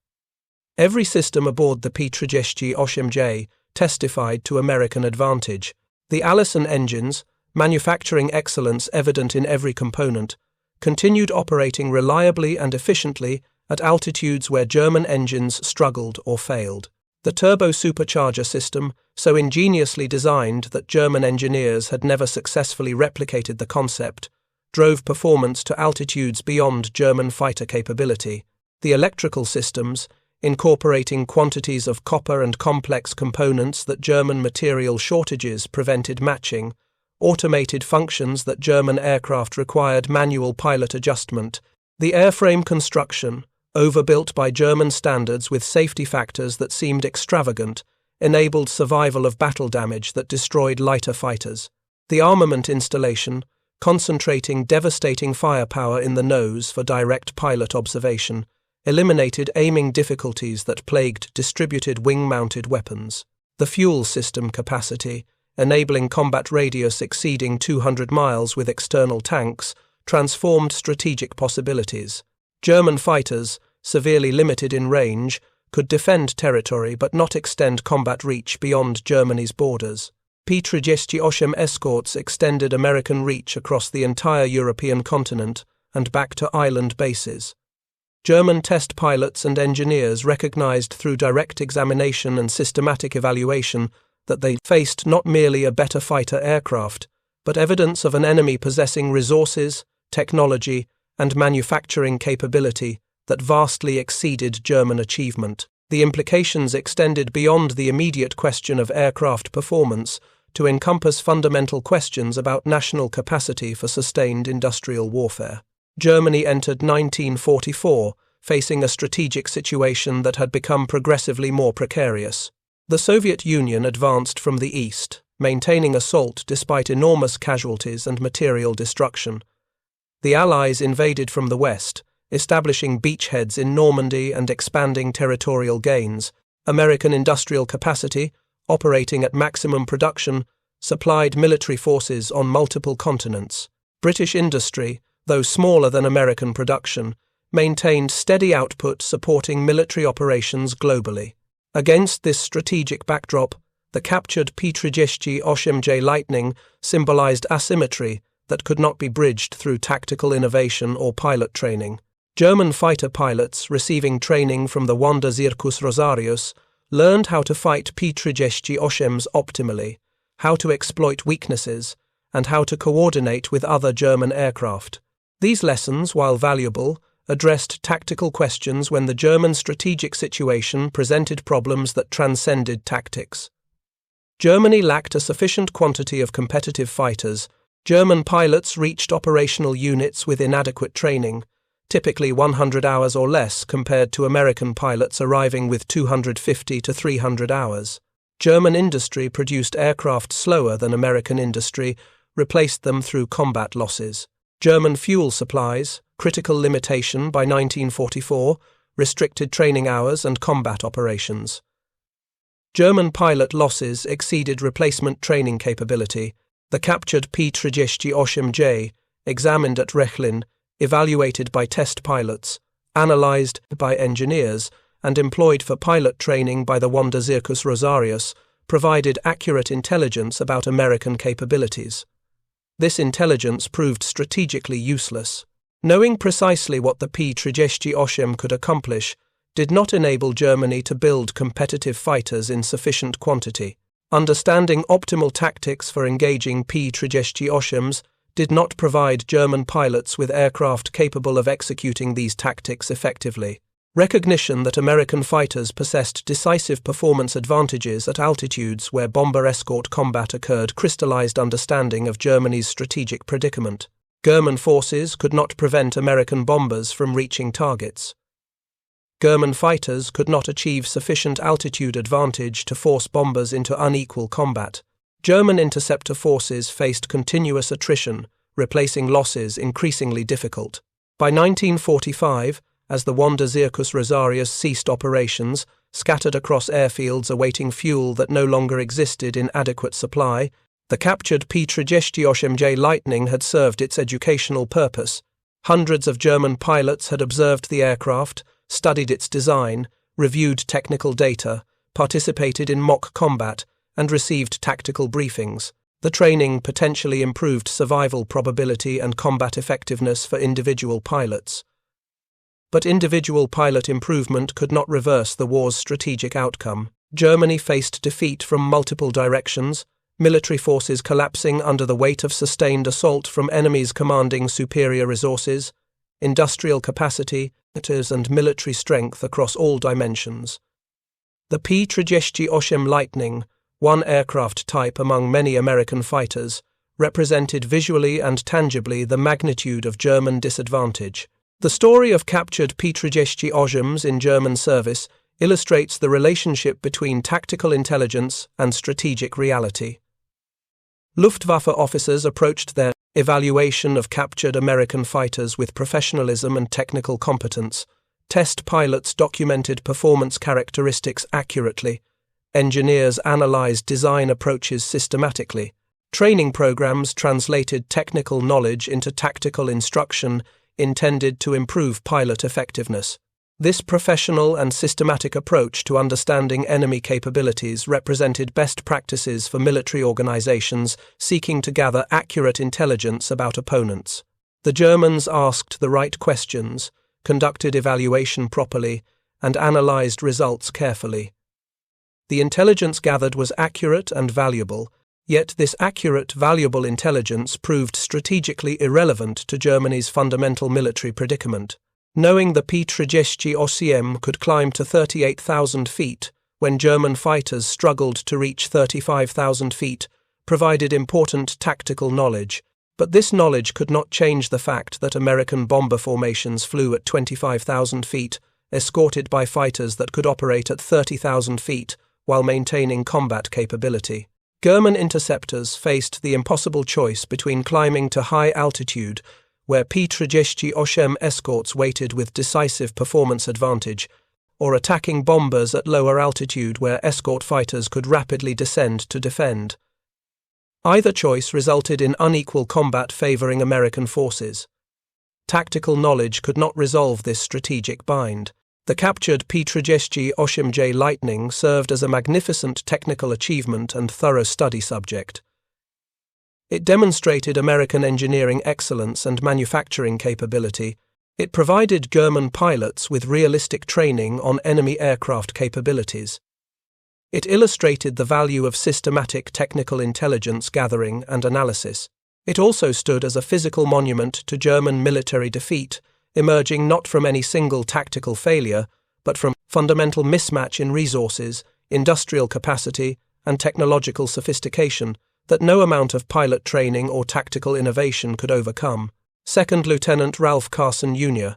Every system aboard the P-38J testified to American advantage. The Allison engines, manufacturing excellence evident in every component, continued operating reliably and efficiently at altitudes where German engines struggled or failed. The turbo-supercharger system, so ingeniously designed that German engineers had never successfully replicated the concept, drove performance to altitudes beyond German fighter capability. The electrical systems, incorporating quantities of copper and complex components that German material shortages prevented matching, automated functions that German aircraft required manual pilot adjustment. The airframe construction, overbuilt by German standards with safety factors that seemed extravagant, enabled survival of battle damage that destroyed lighter fighters. The armament installation, concentrating devastating firepower in the nose for direct pilot observation, eliminated aiming difficulties that plagued distributed wing-mounted weapons. The fuel system capacity, enabling combat radius exceeding 200 miles with external tanks, transformed strategic possibilities. German fighters, severely limited in range, could defend territory but not extend combat reach beyond Germany's borders. P-38 escorts extended American reach across the entire European continent, and back to island bases. German test pilots and engineers recognized through direct examination and systematic evaluation that they faced not merely a better fighter aircraft, but evidence of an enemy possessing resources, technology, and manufacturing capability that vastly exceeded German achievement. The implications extended beyond the immediate question of aircraft performance to encompass fundamental questions about national capacity for sustained industrial warfare. Germany entered 1944 facing a strategic situation that had become progressively more precarious. The Soviet Union advanced from the east, maintaining assault despite enormous casualties and material destruction. The Allies invaded from the west, establishing beachheads in Normandy and expanding territorial gains. American industrial capacity, operating at maximum production, supplied military forces on multiple continents. British industry, though smaller than American production, maintained steady output supporting military operations globally. Against this strategic backdrop, the captured P-38 Lightning symbolized asymmetry that could not be bridged through tactical innovation or pilot training. German fighter pilots receiving training from the Wanderzirkus Rosarius learned how to fight P-38s optimally, how to exploit weaknesses, and how to coordinate with other German aircraft. These lessons, while valuable, addressed tactical questions when the German strategic situation presented problems that transcended tactics. Germany lacked a sufficient quantity of competitive fighters. German pilots reached operational units with inadequate training, typically 100 hours or less compared to American pilots arriving with 250 to 300 hours. German industry produced aircraft slower than American industry, replaced them through combat losses. German fuel supplies, critical limitation by 1944, restricted training hours and combat operations. German pilot losses exceeded replacement training capability. The captured P-38J, examined at Rechlin, evaluated by test pilots, analyzed by engineers, and employed for pilot training by the Wanderzirkus Rosarius, provided accurate intelligence about American capabilities. This intelligence proved strategically useless. Knowing precisely what the P-38 could accomplish did not enable Germany to build competitive fighters in sufficient quantity. Understanding optimal tactics for engaging P-38s did not provide German pilots with aircraft capable of executing these tactics effectively. Recognition that American fighters possessed decisive performance advantages at altitudes where bomber escort combat occurred crystallized understanding of Germany's strategic predicament. German forces could not prevent American bombers from reaching targets. German fighters could not achieve sufficient altitude advantage to force bombers into unequal combat. German interceptor forces faced continuous attrition, replacing losses increasingly difficult. By 1945, as the Wanderzirkus Rosarius ceased operations, scattered across airfields awaiting fuel that no longer existed in adequate supply, the captured P-38 Lightning had served its educational purpose. Hundreds of German pilots had observed the aircraft, studied its design, reviewed technical data, participated in mock combat, and received tactical briefings. The training potentially improved survival probability and combat effectiveness for individual pilots. But individual pilot improvement could not reverse the war's strategic outcome. Germany faced defeat from multiple directions, military forces collapsing under the weight of sustained assault from enemies commanding superior resources, industrial capacity, and military strength across all dimensions. The P-38 Lightning, one aircraft type among many American fighters, represented visually and tangibly the magnitude of German disadvantage. The story of captured P-38s in German service illustrates the relationship between tactical intelligence and strategic reality. Luftwaffe officers approached their evaluation of captured American fighters with professionalism and technical competence. Test pilots documented performance characteristics accurately. Engineers analyzed design approaches systematically. Training programs translated technical knowledge into tactical instruction intended to improve pilot effectiveness. This professional and systematic approach to understanding enemy capabilities represented best practices for military organizations seeking to gather accurate intelligence about opponents. The Germans asked the right questions, conducted evaluation properly, and analyzed results carefully. The intelligence gathered was accurate and valuable, yet this accurate, valuable intelligence proved strategically irrelevant to Germany's fundamental military predicament. Knowing the P-38 could climb to 38,000 feet when German fighters struggled to reach 35,000 feet provided important tactical knowledge, but this knowledge could not change the fact that American bomber formations flew at 25,000 feet, escorted by fighters that could operate at 30,000 feet while maintaining combat capability. German interceptors faced the impossible choice between climbing to high altitude, where P-38 escorts waited with decisive performance advantage, or attacking bombers at lower altitude where escort fighters could rapidly descend to defend. Either choice resulted in unequal combat favoring American forces. Tactical knowledge could not resolve this strategic bind. The captured P-38 Lightning served as a magnificent technical achievement and thorough study subject. It demonstrated American engineering excellence and manufacturing capability. It provided German pilots with realistic training on enemy aircraft capabilities. It illustrated the value of systematic technical intelligence gathering and analysis. It also stood as a physical monument to German military defeat, emerging not from any single tactical failure, but from fundamental mismatch in resources, industrial capacity, and technological sophistication that no amount of pilot training or tactical innovation could overcome. Second Lieutenant Ralph Carson Jr.'s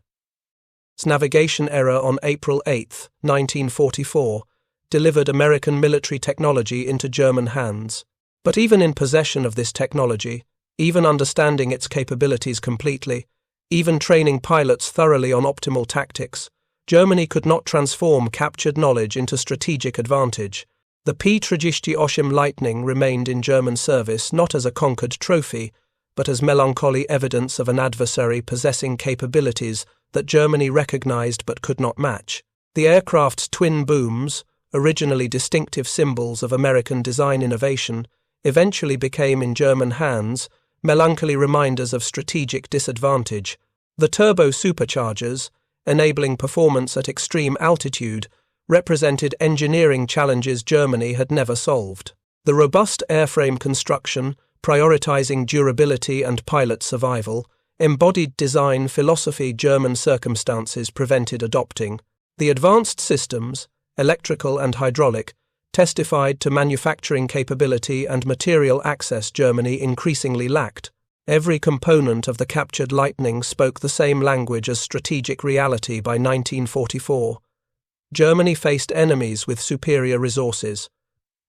navigation error on April 8, 1944, delivered American military technology into German hands. But even in possession of this technology, even understanding its capabilities completely, even training pilots thoroughly on optimal tactics, Germany could not transform captured knowledge into strategic advantage. The P-38 Lightning remained in German service not as a conquered trophy, but as melancholy evidence of an adversary possessing capabilities that Germany recognized but could not match. The aircraft's twin booms, originally distinctive symbols of American design innovation, eventually became in German hands melancholy reminders of strategic disadvantage. The turbo-superchargers, enabling performance at extreme altitude, represented engineering challenges Germany had never solved. The robust airframe construction, prioritizing durability and pilot survival, embodied design philosophy German circumstances prevented adopting. The advanced systems, electrical and hydraulic, testified to manufacturing capability and material access Germany increasingly lacked. Every component of the captured Lightning spoke the same language as strategic reality by 1944. Germany faced enemies with superior resources.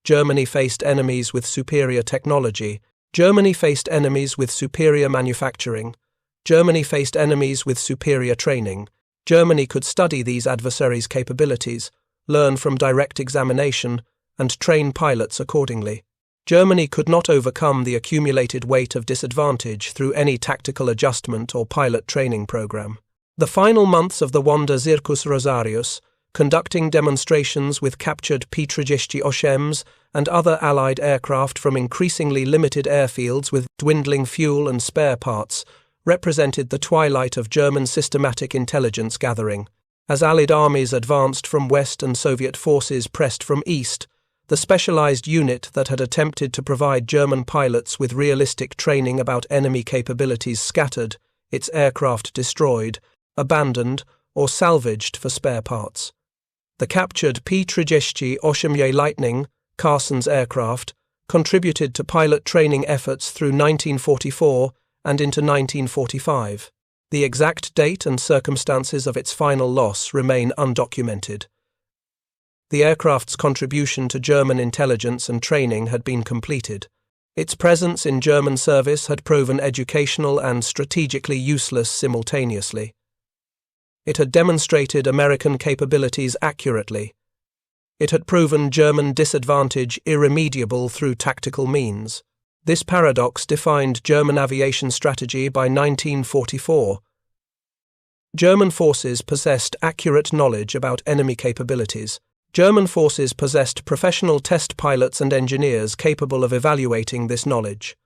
Germany faced enemies with superior technology. Germany faced enemies with superior manufacturing. Germany faced enemies with superior training. Germany could study these adversaries' capabilities, learn from direct examination, and train pilots accordingly. Germany could not overcome the accumulated weight of disadvantage through any tactical adjustment or pilot training program. The final months of the Wanda Circus Rosarius, conducting demonstrations with captured P-38s and other Allied aircraft from increasingly limited airfields with dwindling fuel and spare parts, represented the twilight of German systematic intelligence gathering. As Allied armies advanced from west and Soviet forces pressed from east, the specialized unit that had attempted to provide German pilots with realistic training about enemy capabilities scattered, its aircraft destroyed, abandoned, or salvaged for spare parts. The captured P-38 Lightning, Carson's aircraft, contributed to pilot training efforts through 1944 and into 1945. The exact date and circumstances of its final loss remain undocumented. The aircraft's contribution to German intelligence and training had been completed. Its presence in German service had proven educational and strategically useless simultaneously. It had demonstrated American capabilities accurately. It had proven German disadvantage irremediable through tactical means. This paradox defined German aviation strategy by 1944. German forces possessed accurate knowledge about enemy capabilities. German forces possessed professional test pilots and engineers capable of evaluating this knowledge.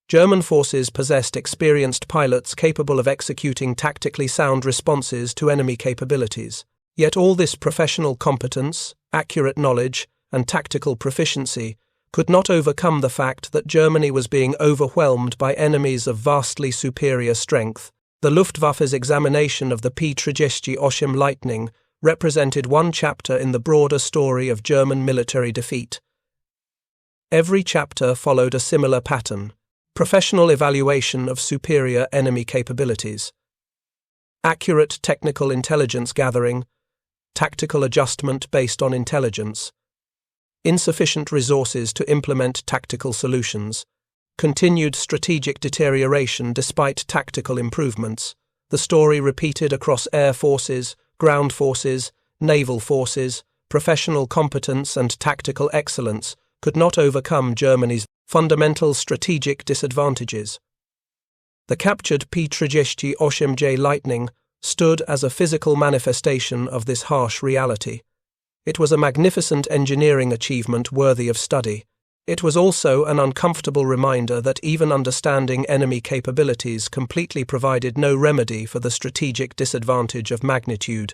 German forces possessed experienced pilots capable of executing tactically sound responses to enemy capabilities. Yet all this professional competence, accurate knowledge, and tactical proficiency could not overcome the fact that Germany was being overwhelmed by enemies of vastly superior strength. The Luftwaffe's examination of the P-38 Lightning represented one chapter in the broader story of German military defeat. Every chapter followed a similar pattern: professional evaluation of superior enemy capabilities, accurate technical intelligence gathering, tactical adjustment based on intelligence, insufficient resources to implement tactical solutions, continued strategic deterioration despite tactical improvements. The story repeated across air forces, ground forces, naval forces. Professional competence and tactical excellence could not overcome Germany's fundamental strategic disadvantages. The captured P-38 Lightning stood as a physical manifestation of this harsh reality. It was a magnificent engineering achievement worthy of study. It was also an uncomfortable reminder that even understanding enemy capabilities completely provided no remedy for the strategic disadvantage of magnitude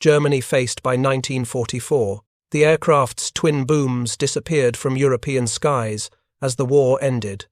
Germany faced by 1944. The aircraft's twin booms disappeared from European skies as the war ended.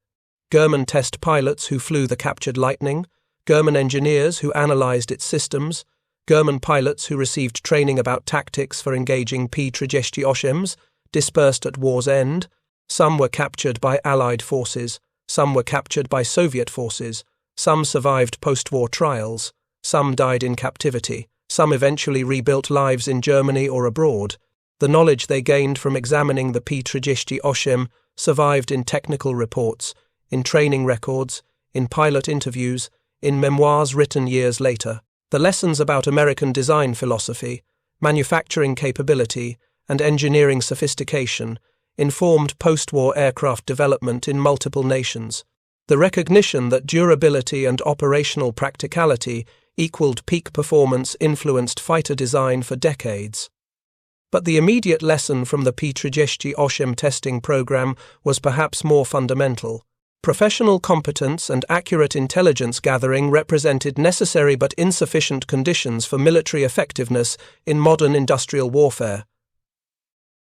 German test pilots who flew the captured Lightning, German engineers who analyzed its systems, German pilots who received training about tactics for engaging P-38s dispersed at war's end. Some were captured by Allied forces, some were captured by Soviet forces, some survived post-war trials, some died in captivity, some eventually rebuilt lives in Germany or abroad. The knowledge they gained from examining the P-38 survived in technical reports, in training records, in pilot interviews, in memoirs written years later. The lessons about American design philosophy, manufacturing capability, and engineering sophistication informed post-war aircraft development in multiple nations. The recognition that durability and operational practicality equaled peak performance influenced fighter design for decades. But the immediate lesson from the P-38 testing program was perhaps more fundamental. Professional competence and accurate intelligence gathering represented necessary but insufficient conditions for military effectiveness in modern industrial warfare.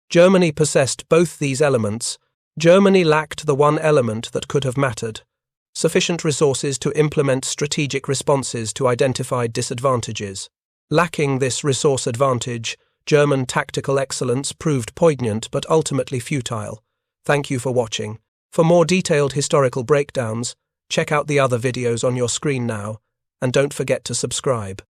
Germany possessed both these elements. Germany lacked the one element that could have mattered: sufficient resources to implement strategic responses to identified disadvantages. Lacking this resource advantage, German tactical excellence proved poignant but ultimately futile. Thank you for watching. For more detailed historical breakdowns, check out the other videos on your screen now, and don't forget to subscribe.